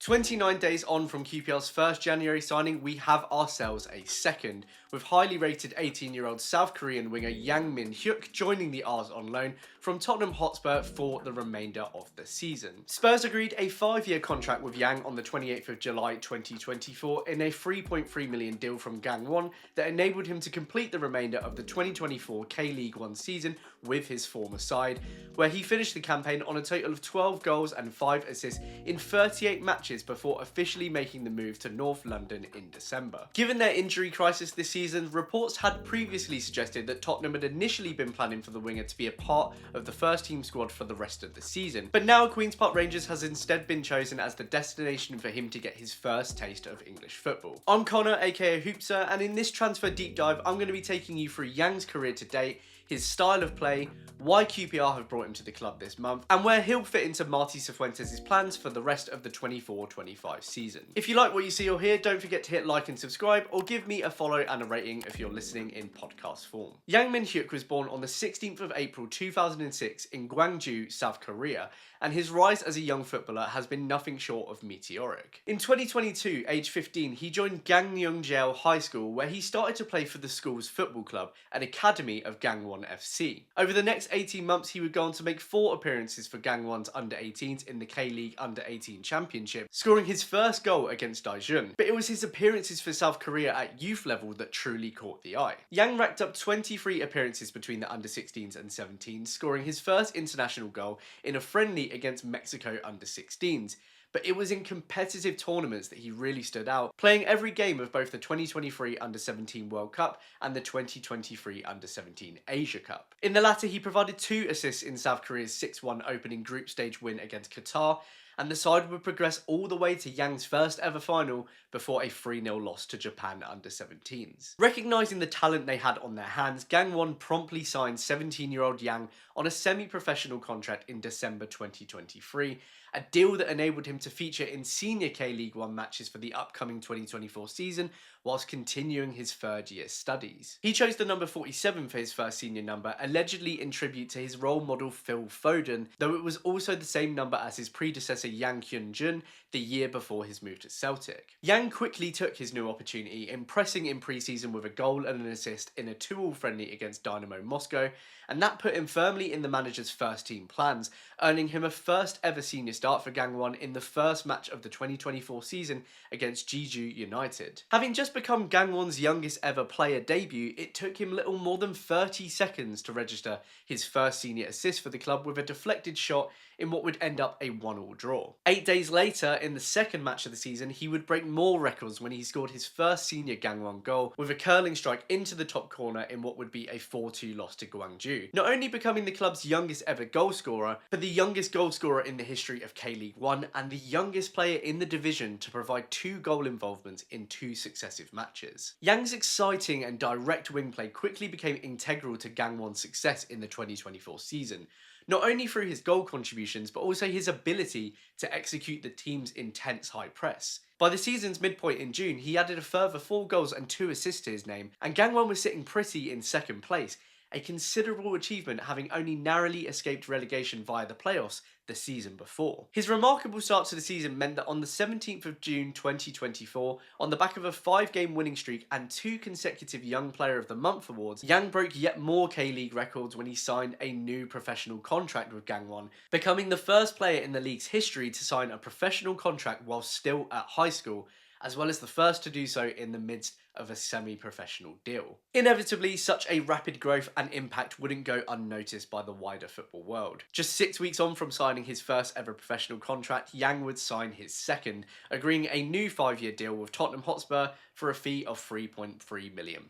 29 days on from QPR's first January signing, we have ourselves a second, with highly rated 18-year-old South Korean winger Yang Min-Hyeok joining the R's on loan from Tottenham Hotspur for the remainder of the season. Spurs agreed a 5-year contract with Yang on the 28th of July 2024 in a £3.3 million deal from Gangwon that enabled him to complete the remainder of the 2024 K-League 1 season with his former side, where he finished the campaign on a total of 12 goals and 5 assists in 38 matches before officially making the move to North London in December. Given their injury crisis this season, reports had previously suggested that Tottenham had initially been planning for the winger to be a part of the first team squad for the rest of the season, but now Queen's Park Rangers has instead been chosen as the destination for him to get his first taste of English football. I'm Connor, aka Hoopsa, and in this transfer deep dive, I'm going to be taking you through Yang's career to date, his style of play, why QPR have brought him to the club this month, and where he'll fit into Marty Cifuentes' plans for the rest of the 24-25 season. If you like what you see or hear, don't forget to hit like and subscribe, or give me a follow and a rating if you're listening in podcast form. Yang Min-Hyeok was born on the 16th of April 2006 in Gwangju, South Korea, and his rise as a young footballer has been nothing short of meteoric. In 2022, age 15, he joined Gangneung High School, where he started to play for the school's football club, an academy of Gangwon FC. Over the next 18 months, he would go on to make 4 appearances for Gangwon's under-18s in the K-League Under-18 Championship, scoring his first goal against Daejeon. But it was his appearances for South Korea at youth level that truly caught the eye. Yang racked up 23 appearances between the under-16s and 17s, scoring his first international goal in a friendly against Mexico under-16s. But it was in competitive tournaments that he really stood out, playing every game of both the 2023 Under-17 World Cup and the 2023 Under-17 Asia Cup. In the latter, he provided 2 assists in South Korea's 6-1 opening group stage win against Qatar, and the side would progress all the way to Yang's first ever final before a 3-0 loss to Japan under-17s. Recognising the talent they had on their hands, Gangwon promptly signed 17-year-old Yang on a semi-professional contract in December 2023, a deal that enabled him to feature in senior K-League 1 matches for the upcoming 2024 season whilst continuing his third-year studies. He chose the number 47 for his first senior number, allegedly in tribute to his role model Phil Foden, though it was also the same number as his predecessor Yang Hyun-jun the year before his move to Celtic. Yang quickly took his new opportunity, impressing in pre-season with a goal and an assist in a 2-2 friendly against Dynamo Moscow, and that put him firmly in the manager's first team plans, earning him a first ever senior start for Gangwon in the first match of the 2024 season against Jeju United. Having just become Gangwon's youngest ever player debut, it took him little more than 30 seconds to register his first senior assist for the club with a deflected shot in what would end up a 1-1 draw. 8 days later, in the second match of the season, he would break more records when he scored his first senior Gangwon goal with a curling strike into the top corner in what would be a 4-2 loss to Gwangju. Not only becoming the club's youngest ever goal scorer, but the youngest goal scorer in the history of K-League 1 and the youngest player in the division to provide 2 goal involvements in 2 successive matches. Yang's exciting and direct wing play quickly became integral to Gangwon's success in the 2024 season, not only through his goal contributions, but also his ability to execute the team's intense high press. By the season's midpoint in June, he added a further 4 goals and 2 assists to his name, and Gangwon was sitting pretty in second place, a considerable achievement having only narrowly escaped relegation via the playoffs the season before. His remarkable start to the season meant that on the 17th of June 2024, on the back of a 5-game winning streak and 2 consecutive Young Player of the Month awards, Yang broke yet more K-League records when he signed a new professional contract with Gangwon, becoming the first player in the league's history to sign a professional contract while still at high school, as well as the first to do so in the midst of a semi-professional deal. Inevitably, such a rapid growth and impact wouldn't go unnoticed by the wider football world. Just 6 weeks on from signing his first ever professional contract, Yang would sign his second, agreeing a new 5-year deal with Tottenham Hotspur for a fee of £3.3 million.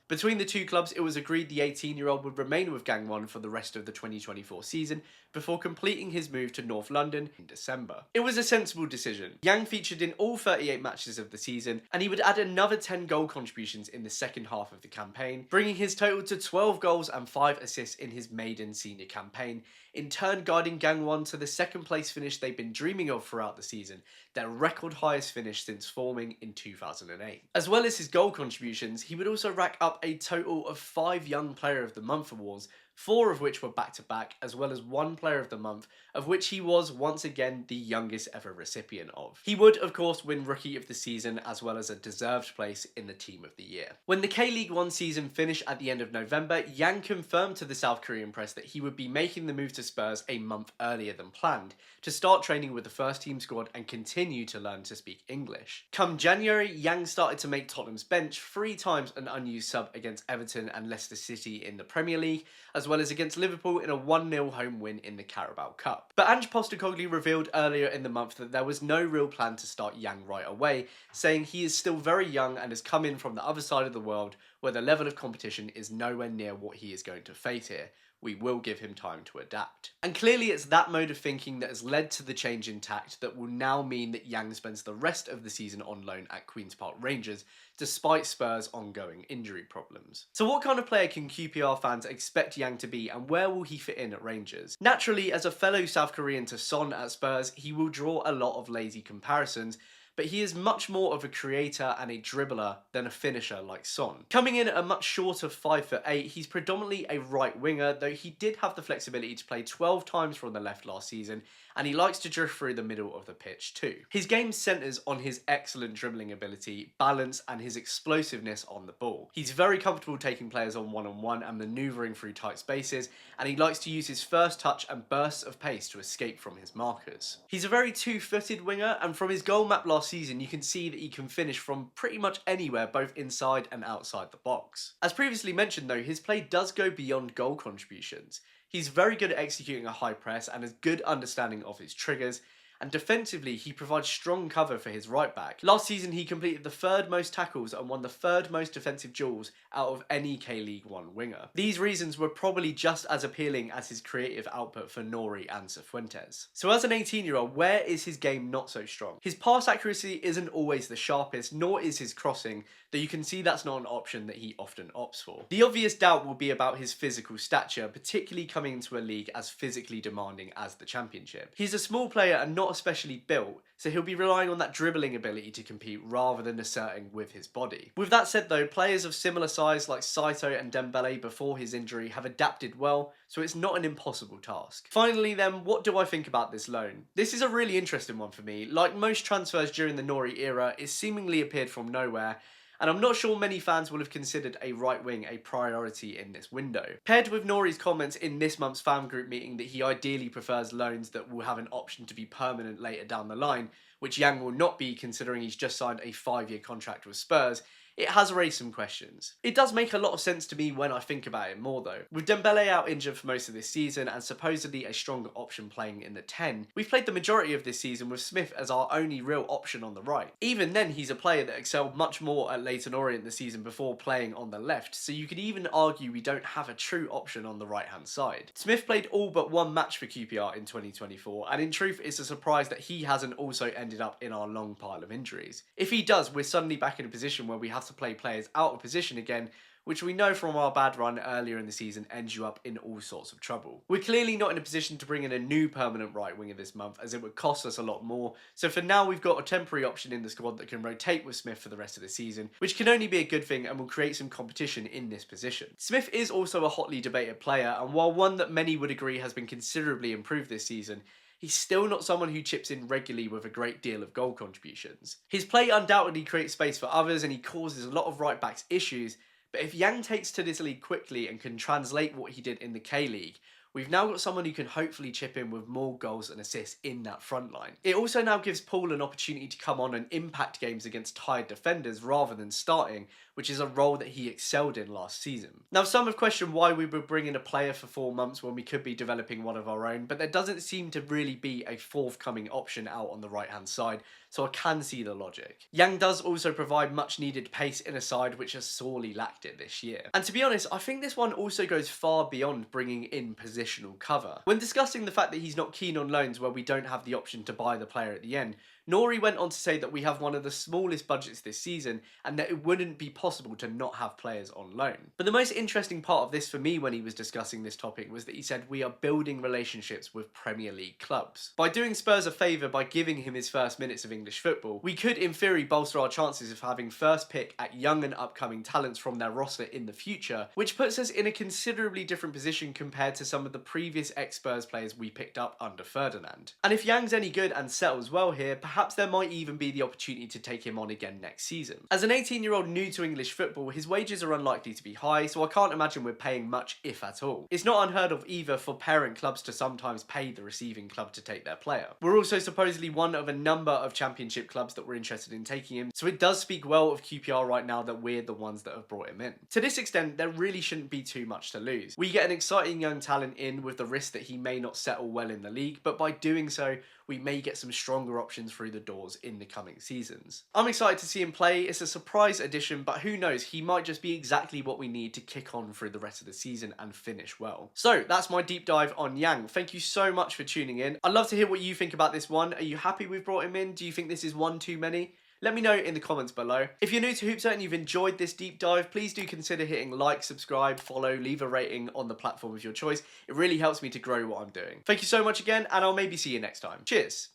Between the 2 clubs, it was agreed the 18-year-old would remain with Gangwon for the rest of the 2024 season before completing his move to North London in December. It was a sensible decision. Yang featured in all 38 matches of the season, and he would add another 10 goal contributions in the second half of the campaign, bringing his total to 12 goals and 5 assists in his maiden senior campaign in turn guiding Gangwon to the second place finish they've been dreaming of throughout the season, their record highest finish since forming in 2008. As well as his goal contributions, he would also rack up a total of 5 Young Player of the Month awards, 4 of which were back-to-back, as well as 1 Player of the Month, of which he was once again the youngest ever recipient of. He would, of course, win Rookie of the Season, as well as a deserved place in the Team of the Year. When the K-League 1 season finished at the end of November, Yang confirmed to the South Korean press that he would be making the move to Spurs a month earlier than planned, to start training with the first team squad and continue to learn to speak English. Come January, Yang started to make Tottenham's bench 3 times an unused sub against Everton and Leicester City in the Premier League, as well as against Liverpool in a 1-0 home win in the Carabao Cup. But Ange Postecoglou revealed earlier in the month that there was no real plan to start Yang right away, saying he is still very young and has come in from the other side of the world where the level of competition is nowhere near what he is going to face here. We will give him time to adapt. And clearly it's that mode of thinking that has led to the change in tact that will now mean that Yang spends the rest of the season on loan at Queen's Park Rangers, despite Spurs' ongoing injury problems. So what kind of player can QPR fans expect Yang to be, and where will he fit in at Rangers? Naturally, as a fellow South Korean to Son at Spurs, he will draw a lot of lazy comparisons, but he is much more of a creator and a dribbler than a finisher like Son. Coming in at a much shorter 5'8", he's predominantly a right winger, though he did have the flexibility to play 12 times from the left last season, and he likes to drift through the middle of the pitch too. His game centres on his excellent dribbling ability, balance, and his explosiveness on the ball. He's very comfortable taking players on one-on-one and manoeuvring through tight spaces, and he likes to use his first touch and bursts of pace to escape from his markers. He's a very two-footed winger, and from his goal map last season you can see that he can finish from pretty much anywhere, both inside and outside the box. As previously mentioned though, his play does go beyond goal contributions. He's very good at executing a high press and has good understanding of his triggers, and defensively he provides strong cover for his right back. Last season he completed the 3rd most tackles and won the 3rd most defensive duels out of any K-League 1 winger. These reasons were probably just as appealing as his creative output for Nori and Cifuentes. So as an 18-year-old, where is his game not so strong? His pass accuracy isn't always the sharpest, nor is his crossing, though you can see that's not an option that he often opts for. The obvious doubt will be about his physical stature, particularly coming into a league as physically demanding as the Championship. He's a small player and not especially built, so he'll be relying on that dribbling ability to compete rather than asserting with his body. With that said though, players of similar size like Saito and Dembele before his injury have adapted well, so it's not an impossible task. Finally then, what do I think about this loan? This is a really interesting one for me. Like most transfers during the Nori era, it seemingly appeared from nowhere, and I'm not sure many fans will have considered a right wing a priority in this window. Paired with Nori's comments in this month's fan group meeting that he ideally prefers loans that will have an option to be permanent later down the line, which Yang will not be considering he's just signed a 5-year contract with Spurs, it has raised some questions. It does make a lot of sense to me when I think about it more though. With Dembele out injured for most of this season and supposedly a stronger option playing in the 10, we've played the majority of this season with Smith as our only real option on the right. Even then, he's a player that excelled much more at Leyton Orient the season before playing on the left, so you could even argue we don't have a true option on the right hand side. Smith played all but 1 match for QPR in 2024, and in truth it's a surprise that he hasn't also ended up in our long pile of injuries. If he does, we're suddenly back in a position where we have to play players out of position again, which we know from our bad run earlier in the season ends you up in all sorts of trouble. We're clearly not in a position to bring in a new permanent right winger this month, as it would cost us a lot more, so for now we've got a temporary option in the squad that can rotate with Smith for the rest of the season, which can only be a good thing and will create some competition in this position. Smith is also a hotly debated player, and while one that many would agree has been considerably improved this season, he's still not someone who chips in regularly with a great deal of goal contributions. His play undoubtedly creates space for others and he causes a lot of right backs issues, but if Yang takes to this league quickly and can translate what he did in the K-League, we've now got someone who can hopefully chip in with more goals and assists in that front line. It also now gives Paul an opportunity to come on and impact games against tired defenders rather than starting, which is a role that he excelled in last season. Now, some have questioned why we would bring in a player for 4 months when we could be developing one of our own, but there doesn't seem to really be a forthcoming option out on the right hand side, so I can see the logic. Yang does also provide much needed pace in a side which has sorely lacked it this year. And to be honest, I think this one also goes far beyond bringing in positional cover. When discussing the fact that he's not keen on loans where we don't have the option to buy the player at the end, Nori went on to say that we have one of the smallest budgets this season and that it wouldn't be possible to not have players on loan. But the most interesting part of this for me when he was discussing this topic was that he said we are building relationships with Premier League clubs. By doing Spurs a favour by giving him his first minutes of English football, we could in theory bolster our chances of having first pick at young and upcoming talents from their roster in the future, which puts us in a considerably different position compared to some of the previous ex-Spurs players we picked up under Ferdinand. And if Yang's any good and settles well here, perhaps there might even be the opportunity to take him on again next season. As an 18-year-old new to English football, his wages are unlikely to be high, so I can't imagine we're paying much, if at all. It's not unheard of either for parent clubs to sometimes pay the receiving club to take their player. We're also supposedly one of a number of championship clubs that were interested in taking him, so it does speak well of QPR right now that we're the ones that have brought him in. To this extent, there really shouldn't be too much to lose. We get an exciting young talent in with the risk that he may not settle well in the league, but by doing so, we may get some stronger options through the doors in the coming seasons. I'm excited to see him play. It's a surprise addition, but who knows, he might just be exactly what we need to kick on through the rest of the season and finish well. So that's my deep dive on Yang. Thank you so much for tuning in. I'd love to hear what you think about this one. Are you happy we've brought him in? Do you think this is one too many? Let me know in the comments below. If you're new to Hoopsa and you've enjoyed this deep dive, please do consider hitting like, subscribe, follow, leave a rating on the platform of your choice. It really helps me to grow what I'm doing. Thank you so much again, and I'll maybe see you next time. Cheers!